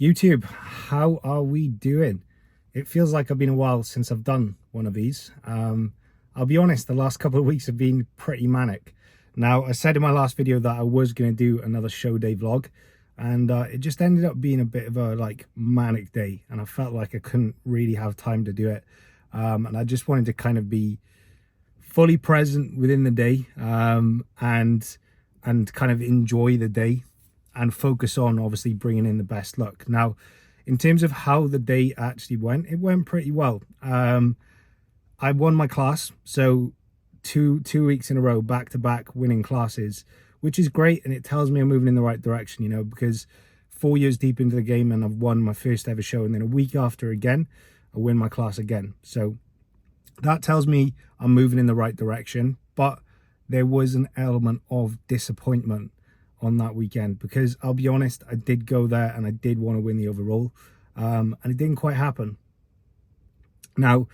YouTube, how are we doing? It feels like I've been a while since I've done one of these. I'll be honest, the last couple of weeks have been pretty manic. Now, I said in my last video that I was going to do another show day vlog, and it just ended up being a bit of a manic day, and I felt like I couldn't really have time to do it. And I just wanted to kind of be fully present within the day, and kind of enjoy the day and focus on obviously bringing in the best luck. Now, in terms of how the day actually went, it went pretty well. I won my class, so two weeks in a row, back to back winning classes, which is great, and it tells me I'm moving in the right direction, you know, because 4 years deep into the game and I've won my first ever show, and then a week after again I win my class again. So that tells me I'm moving in the right direction. But there was an element of disappointment on that weekend, because I'll be honest, I did go there and I did want to win the overall, and it didn't quite happen. Now,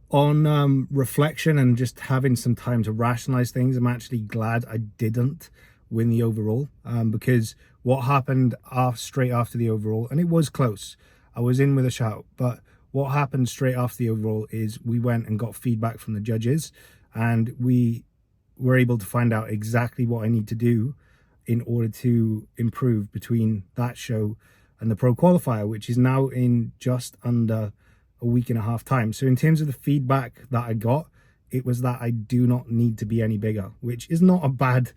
on reflection and just having some time to rationalize things, I'm actually glad I didn't win the overall, because what happened straight after the overall, and it was close, I was in with a shout, but what happened straight after the overall is we went and got feedback from the judges, and we were able to find out exactly what I need to do in order to improve between that show and the pro qualifier, which is now in just under a week and a half time. So in terms of the feedback that I got, it was that I do not need to be any bigger, which is not a bad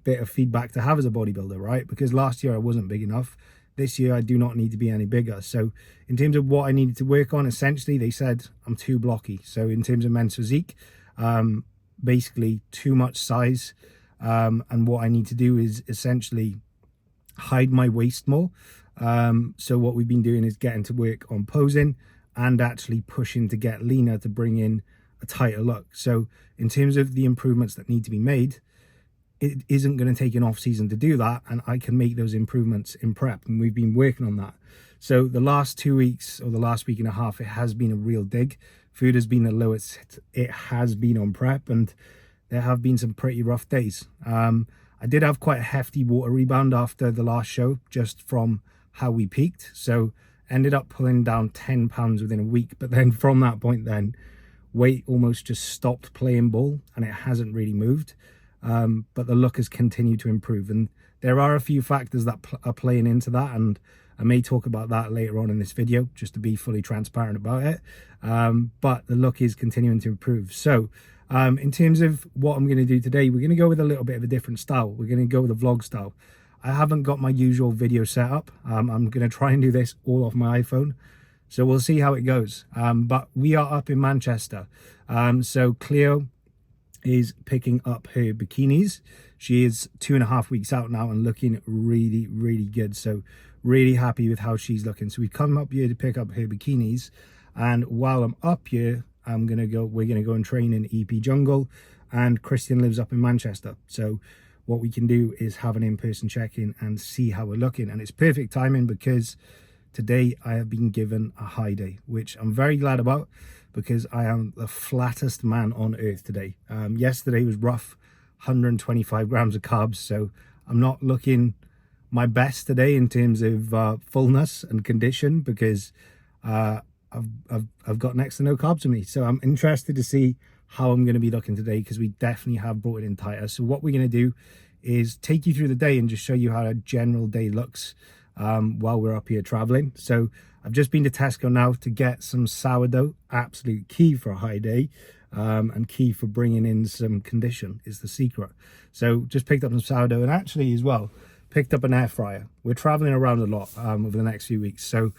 bit of feedback to have as a bodybuilder, right? Because last year I wasn't big enough. This year I do not need to be any bigger. So in terms of what I needed to work on, essentially they said I'm too blocky. So in terms of men's physique, basically too much size, and what I need to do is essentially hide my waist more. So what we've been doing is getting to work on posing and actually pushing to get leaner to bring in a tighter look. So in terms of the improvements that need to be made, it isn't going to take an off season to do that, and I can make those improvements in prep, and we've been working on that. So the last 2 weeks, or the last week and a half, it has been a real dig. Food has been the lowest it has been on prep, and there have been some pretty rough days. I did have quite a hefty water rebound after the last show, just from how we peaked. So ended up pulling down 10 pounds within a week. But then from that point, then weight almost just stopped playing ball, and it hasn't really moved. But the look has continued to improve. And there are a few factors that are playing into that, and I may talk about that later on in this video, just to be fully transparent about it. But the look is continuing to improve. So in terms of what I'm going to do today, we're going to go with a little bit of a different style. We're going to go with a vlog style. I haven't got my usual video setup. I'm going to try and do this all off my iPhone. So we'll see how it goes. But we are up in Manchester. So Cleo is picking up her bikinis. She is 2.5 weeks out now and looking really, really good. So really happy with how she's looking. So we've come up here to pick up her bikinis. And while I'm up here, we're gonna go and train in EP Jungle, and Christian lives up in Manchester. So what we can do is have an in-person check-in and see how we're looking. And it's perfect timing, because today I have been given a high day, which I'm very glad about, because I am the flattest man on earth today. Yesterday was rough, 125 grams of carbs, so I'm not looking my best today in terms of fullness and condition, because I've got next to no carbs in me. So I'm interested to see how I'm going to be looking today, because we definitely have brought it in tighter. So what we're going to do is take you through the day and just show you how a general day looks while we're up here traveling. So I've just been to Tesco now to get some sourdough, absolute key for a high day, and key for bringing in some condition is the secret. So just picked up some sourdough, and actually as well picked up an air fryer. We're traveling around a lot over the next few weeks, so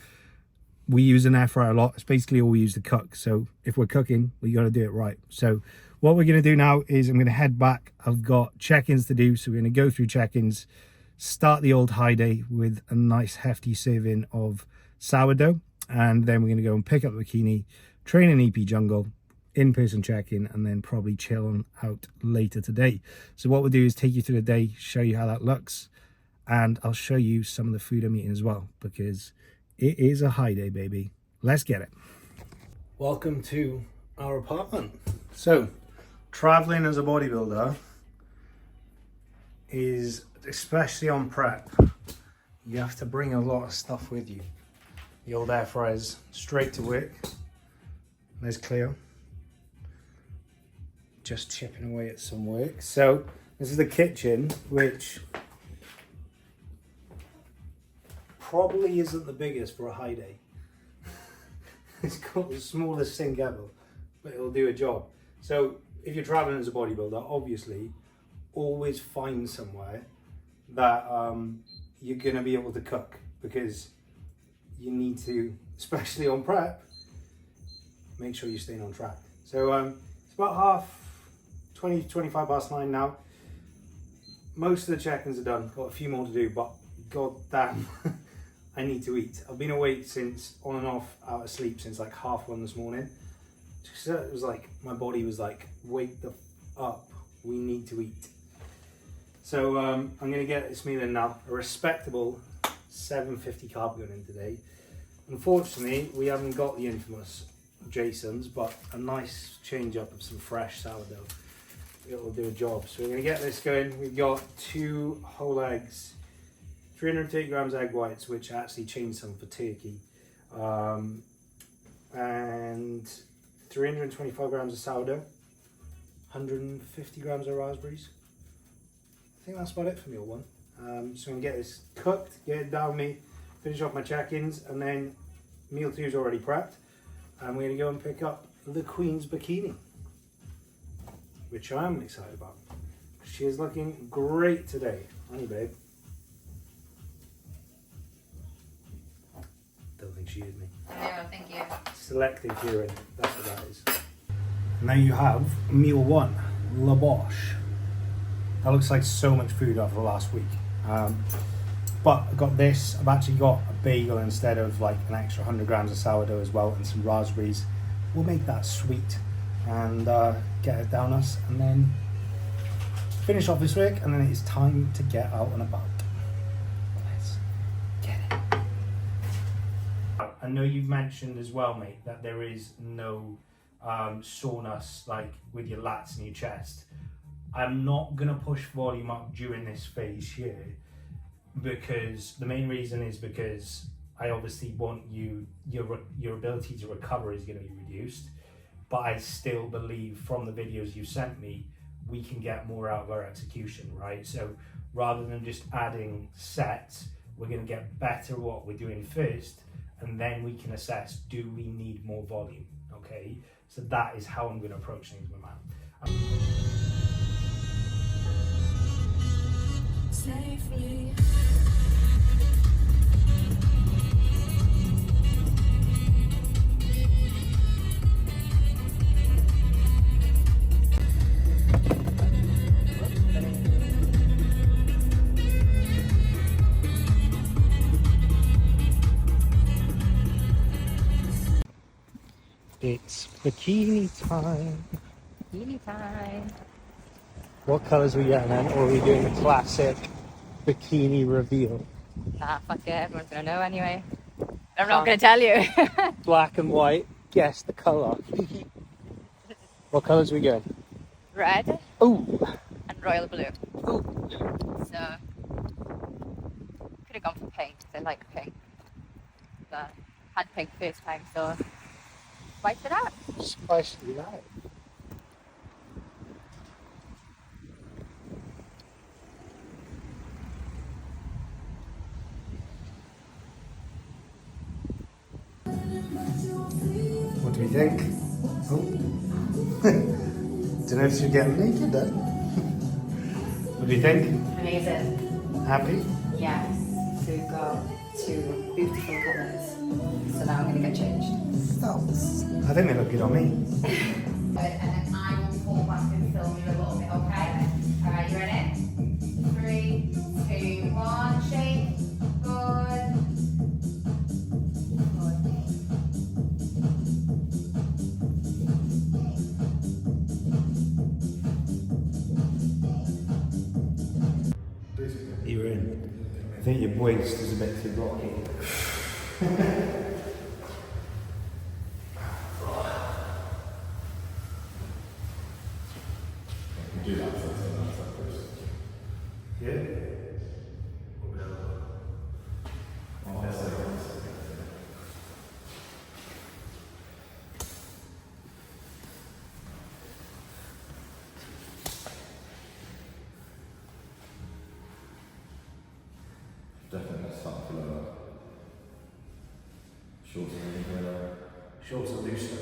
we use an air fryer a lot. It's basically all we use to cook. So if we're cooking, we got to do it right. So what we're going to do now is I'm going to head back. I've got check-ins to do, so we're going to go through check-ins, start the old high day with a nice hefty serving of sourdough, and then we're going to go and pick up the bikini, train in EP Jungle, in-person check-in, and then probably chill on out later today. So what we'll do is take you through the day, show you how that looks, and I'll show you some of the food I'm eating as well, because it is a high day, baby. Let's get it. Welcome to our apartment. So traveling as a bodybuilder is, especially on prep, you have to bring a lot of stuff with you. The old air fryer's straight to work. There's Cleo. Just chipping away at some work. So this is the kitchen, which probably isn't the biggest for a high day. It's got the smallest sink ever, but it'll do a job. So if you're traveling as a bodybuilder, obviously always find somewhere that you're gonna be able to cook, because you need to, especially on prep, make sure you're staying on track. So it's about 25 past 9 now. Most of the check-ins are done. Got a few more to do, but god damn, I need to eat. I've been awake since, on and off, out of sleep since like 1:30 this morning. Just, it was like, my body was like, wake the up, we need to eat. So I'm gonna get this meal in now. A respectable 750 carb going in today. Unfortunately, we haven't got the infamous Jason's, but a nice change up of some fresh sourdough. It'll do a job. So we're gonna get this going. We've got 2 whole eggs, 330 grams egg whites, which I actually changed some for turkey, and 325 grams of sourdough, 150 grams of raspberries. I think that's about it for meal 1. So I'm gonna get this cooked, get it down me, finish off my check-ins, and then meal 2 is already prepped. And we're gonna go and pick up the Queen's bikini, which I am excited about. She is looking great today. Honey, babe. Don't think she is me. No, thank you. Selective hearing, that's what that is. Now you have meal 1, La Boche. That looks like so much food after last week. But I got this. I've actually got a bagel instead of like an extra 100 grams of sourdough as well, and some raspberries. We'll make that sweet and get it down us, and then finish off this week, and then it's time to get out and about. Let's get it. I know you've mentioned as well, mate, that there is no soreness like with your lats and your chest. I'm not gonna push volume up during this phase here, because the main reason is because I obviously want your ability to recover is going to be reduced, but I still believe from the videos you sent me we can get more out of our execution, right? So rather than just adding sets, we're going to get better at what we're doing first, and then we can assess, do we need more volume? Okay, so that is how I'm going to approach things, my man. Safely. It's bikini time. Bikini time. What colours are we getting then? Or are we doing the classic bikini reveal? Nah, fuck it, everyone's gonna know anyway. I'm not gonna tell you. Black and white, guess the colour. What colours are we going? Red. Ooh. And royal blue. Ooh. So, could have gone for pink, because I like pink. But had pink first time, so spice it out. Spicy life. What do we think? Oh. Don't know if she's getting naked then. What do you think? Amazing. Happy? Yes. So we've got 2 beautiful colours. So now I'm gonna get changed. I think they look good on me. And then I will fall back and film you a little bit, okay? Alright, you ready? 3, 2, 1, shake. Good. You're in. I think your waist is a bit too rocky. Yeah. Shorts are looser.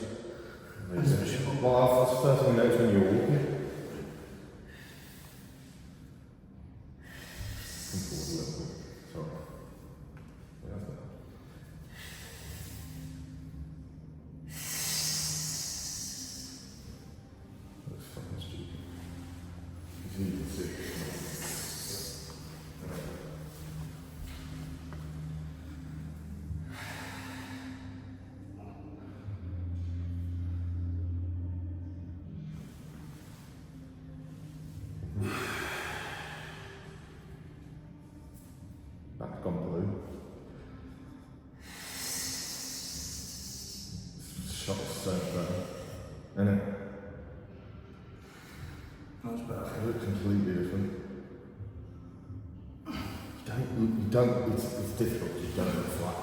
Well, that's the first thing I noticed when you were walking. Come forward a little bit. Sorry. Yeah, that's better. That's fucking stupid. It's easy to see. That's gone blue. Shot so better. Isn't it? Much better. It looks completely different. You don't, it's difficult, you don't look flat.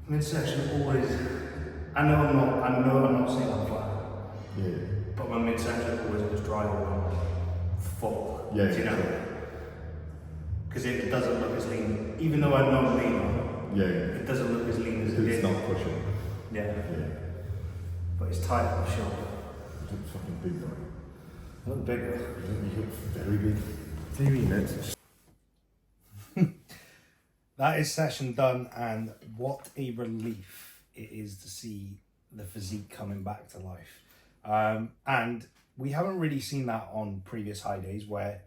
Midsection always, I know I'm not saying I'm flat, Yeah. but my midsection always looks dry when I'm full. Yeah, Do you know? yeah. Because it doesn't look as lean, even though I'm not lean, Yeah. it doesn't look as lean as it It's did. not pushing. Yeah, Yeah. but it's tight up short. It looks fucking big, right? A little bigger. You look very big. 3 minutes. That is session done, and what a relief it is to see the physique coming back to life. And we haven't really seen that on previous high days where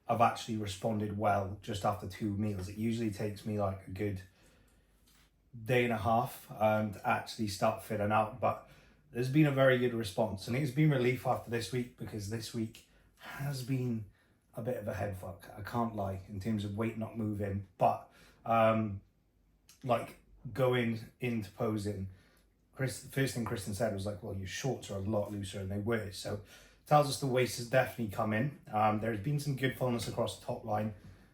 I've actually responded well just after 2 meals. It usually takes me like a good day and a half to actually start filling out, but there's been a very good response, and it's been relief after this week, because this week has been a bit of a head fuck, I can't lie, in terms of weight not moving. But like going into posing, the first thing Kristen said was like, well, your shorts are a lot looser, and they were. So tells us the waist has definitely come in. There's been some good fullness across the top line.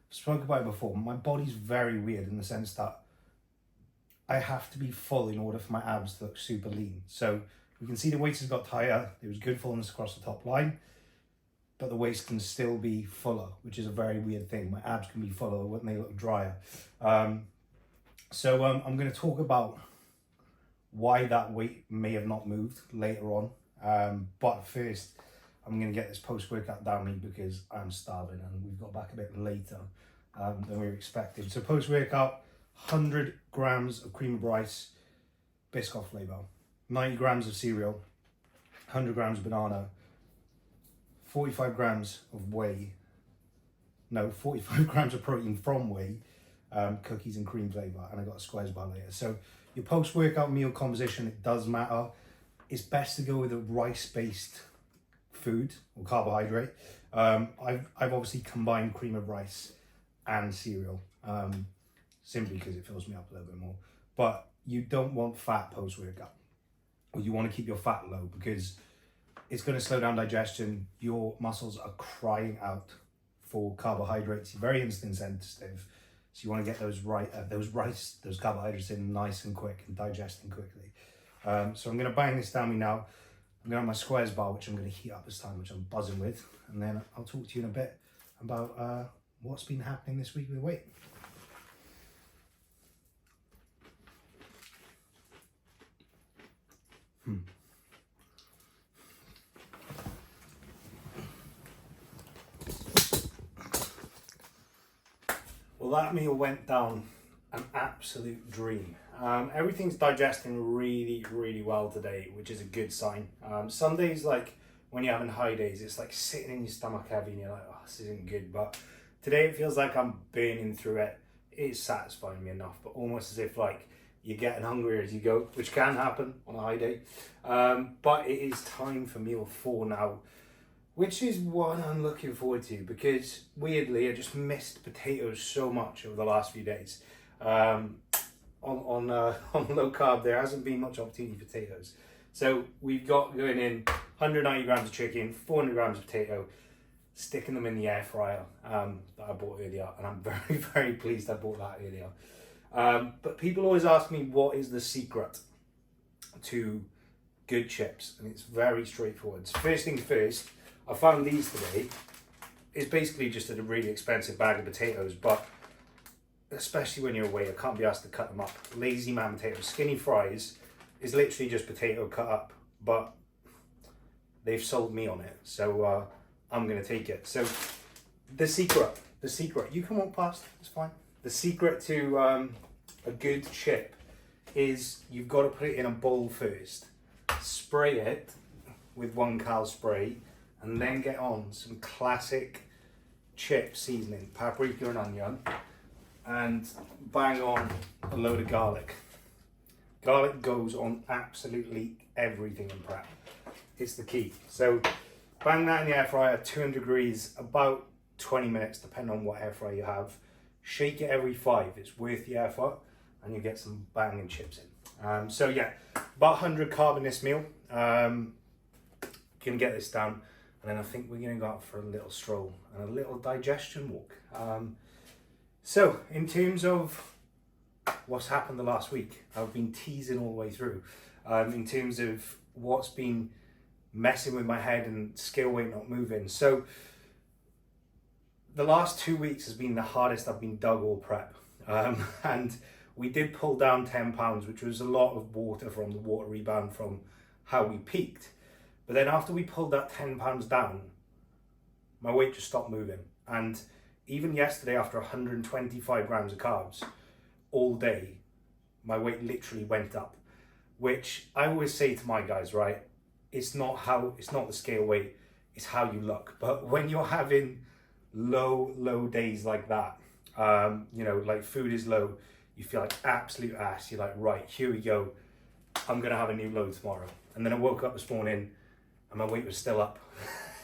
I've spoken about it before. My body's very weird in the sense that I have to be full in order for my abs to look super lean. So we can see the waist has got tighter. There was good fullness across the top line, but the waist can still be fuller, which is a very weird thing. My abs can be fuller when they look drier. So I'm going to talk about why that weight may have not moved later on. But first, I'm going to get this post-workout down me because I'm starving, and we've got back a bit later than we were expecting. So post-workout, 100 grams of cream of rice, Biscoff flavor, 90 grams of cereal, 100 grams of banana, 45 grams of whey, 45 grams of protein from whey, cookies and cream flavor, and I got a squares bar later. So your post-workout meal composition, it does matter. It's best to go with a rice-based food or carbohydrate. I've obviously combined cream of rice and cereal, simply because it fills me up a little bit more. But you don't want fat post-workout, or you want to keep your fat low, because it's going to slow down digestion. Your muscles are crying out for carbohydrates. You're very insulin sensitive, so you want to get those carbohydrates in nice and quick and digesting quickly. So I'm going to bang this down me now. I'm going to have my squares bar, which I'm going to heat up this time, which I'm buzzing with, and then I'll talk to you in a bit about what's been happening this week with weight. Well, that meal went down an absolute dream. Everything's digesting really, really well today, which is a good sign. Some days, like when you're having high days, it's like sitting in your stomach heavy and you're like, oh, this isn't good. But today it feels like I'm burning through it. It's satisfying me enough, but almost as if like you're getting hungrier as you go, which can happen on a high day. But it is time for meal 4 now, which is what I'm looking forward to, because weirdly I just missed potatoes so much over the last few days. On low carb, there hasn't been much opportunity for potatoes. So we've got going in 190 grams of chicken, 400 grams of potato, sticking them in the air fryer that I bought earlier, and I'm very, very pleased I bought that earlier. But people always ask me what is the secret to good chips, and it's very straightforward. So first things first, I found these today. It's basically just a really expensive bag of potatoes, but especially when you're away, I can't be asked to cut them up. Lazy man potatoes, skinny fries is literally just potato cut up, but they've sold me on it, so I'm gonna take it. So the secret, you can walk past, it's fine. The secret to a good chip is you've got to put it in a bowl first, spray it with 1 cal spray, and then get on some classic chip seasoning, paprika and onion, and bang on a load of garlic. Garlic goes on absolutely everything in prep. It's the key. So bang that in the air fryer at 200 degrees, about 20 minutes, depending on what air fryer you have. Shake it every 5, it's worth the effort, and you get some banging chips in. So yeah, about 100 carb in this meal. Gonna get this down, and then I think we're gonna go out for a little stroll and a little digestion walk. So in terms of what's happened the last week, I've been teasing all the way through. In terms of what's been messing with my head and scale weight not moving. So the last 2 weeks has been the hardest I've been dug all prep. And we did pull down 10 pounds, which was a lot of water from the water rebound from how we peaked. But then after we pulled that 10 pounds down, my weight just stopped moving. And even yesterday, after 125 grams of carbs all day, my weight literally went up, which I always say to my guys, right? It's not the scale weight, it's how you look. But when you're having low days like that, you know, like food is low, you feel like absolute ass. You're like, right, here we go. I'm gonna have a new load tomorrow. And then I woke up this morning and my weight was still up.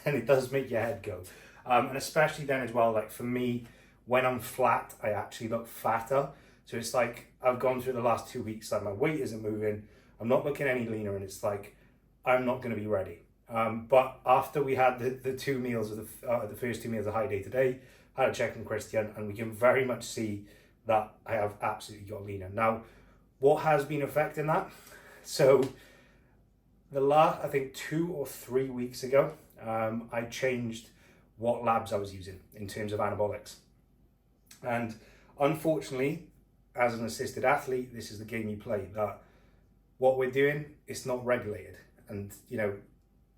And it does make your head go. And especially then as well, like for me, when I'm flat, I actually look fatter. So it's like, I've gone through the last 2 weeks, like my weight isn't moving, I'm not looking any leaner, and it's like, I'm not gonna be ready. But after we had the 2 meals of the first 2 meals of High Day today, I had a check on Christian, and we can very much see that I have absolutely got leaner. Now, what has been affecting that? So the last, I think 2 or 3 weeks ago, I changed what labs I was using in terms of anabolics. And unfortunately, as an assisted athlete, this is the game you play, that what we're doing, it's not regulated. And you know,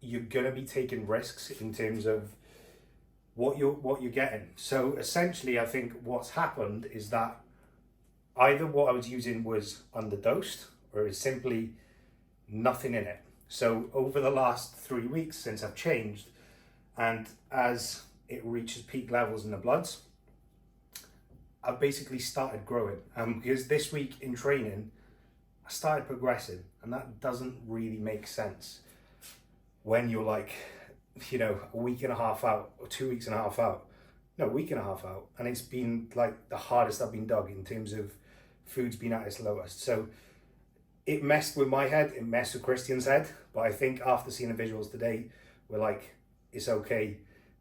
you're gonna be taking risks in terms of what you're getting. So essentially, I think what's happened is that either what I was using was underdosed, or it's simply nothing in it. So over the last 3 weeks since I've changed, and as it reaches peak levels in the bloods, I've basically started growing. Because this week in training, I started progressing, and that doesn't really make sense when you're like, you know, a week and a half out or 2 weeks and a half out. No, a week and a half out. And it's been like the hardest I've been dug in terms of food's been at its lowest. So it messed with my head, it messed with Christian's head. But I think after seeing the visuals today, we're like, it's okay,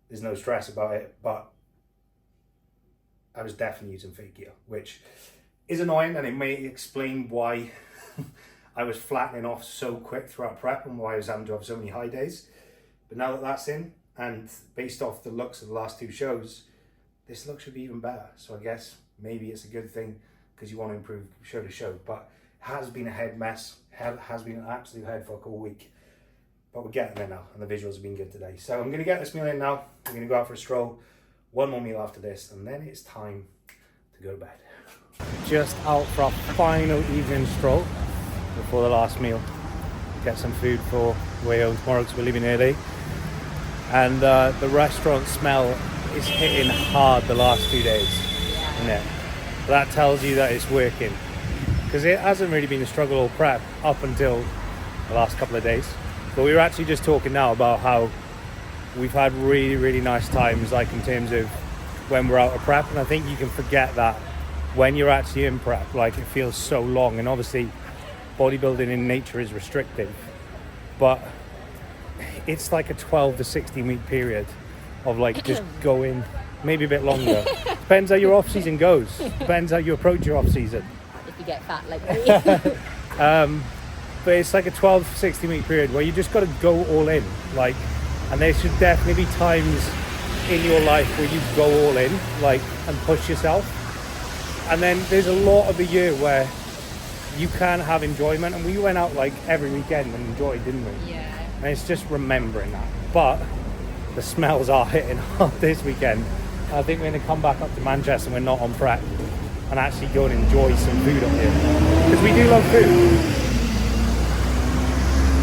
there's no stress about it. But I was definitely using fake gear, which is annoying, and it may explain why I was flattening off so quick throughout prep and why I was having to have so many high days. But now that that's in, and based off the looks of the last 2 shows, this look should be even better. So I guess maybe it's a good thing because you want to improve show to show. But it has been a head mess, has been an absolute head fuck all week. But we're getting there now, and the visuals have been good today. So I'm going to get this meal in now. I'm going to go out for a stroll. 1 more meal after this, and then it's time to go to bed. Just out for our final evening stroll before the last meal. Get some food for way home tomorrow because we're leaving early. And the restaurant smell is hitting hard the last 2 days, isn't it? That tells you that it's working. Because it hasn't really been a struggle or prep up until the last couple of days. But we were actually just talking now about how we've had really nice times, like in terms of when we're out of prep. And I think you can forget that when you're actually in prep, like it feels so long. And obviously bodybuilding in nature is restrictive, but it's like a 12 to 16 week period of like just going, maybe a bit longer. Depends how your off season goes. Depends how you approach your off season. If you get fat like me. But it's like a 12 to 16 week period where you just got to go all in, like, and there should definitely be times in your life where you go all in, like, and push yourself. And then there's a lot of the year where you can have enjoyment, and we went out like every weekend and enjoyed, didn't we? Yeah. And it's just remembering that. But the smells are hitting hard this weekend. I think we're going to come back up to Manchester and we're not on prep and actually go and enjoy some food up here. Because we do love food.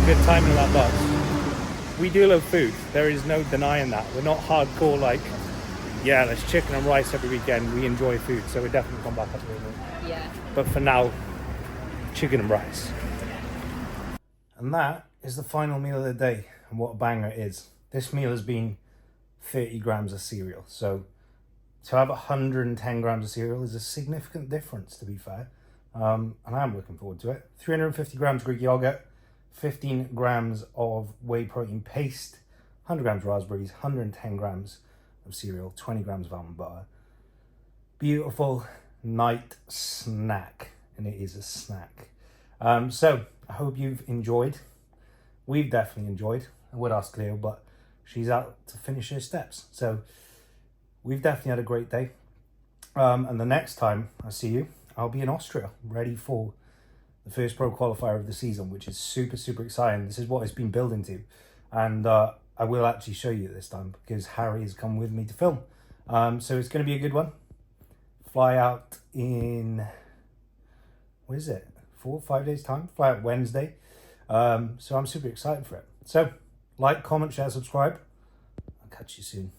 Good timing of that bus. We do love food. There is no denying that. We're not hardcore like, yeah, there's chicken and rice every weekend. We enjoy food, so we're definitely come back up here. Yeah. But for now, chicken and rice. And that is the final meal of the day, and what a banger it is. This meal has been 30 grams of cereal, so to have 110 grams of cereal is a significant difference, to be fair. And I'm looking forward to it. 350 grams Greek yogurt, 15 grams of whey protein paste, 100 grams raspberries, 110 grams of cereal, 20 grams of almond butter. Beautiful night snack, and it is a snack. So I hope you've enjoyed. We've definitely enjoyed. I would ask Cleo, but she's out to finish her steps. So we've definitely had a great day. And the next time I see you, I'll be in Austria, ready for the first pro qualifier of the season, which is super, super exciting. This is what it's been building to. And I will actually show you this time because Harry has come with me to film. So it's going to be a good one. Fly out in, what is it? 4 or 5 days time. Fly out Wednesday. So I'm super excited for it. So like, comment, share, subscribe. I'll catch you soon.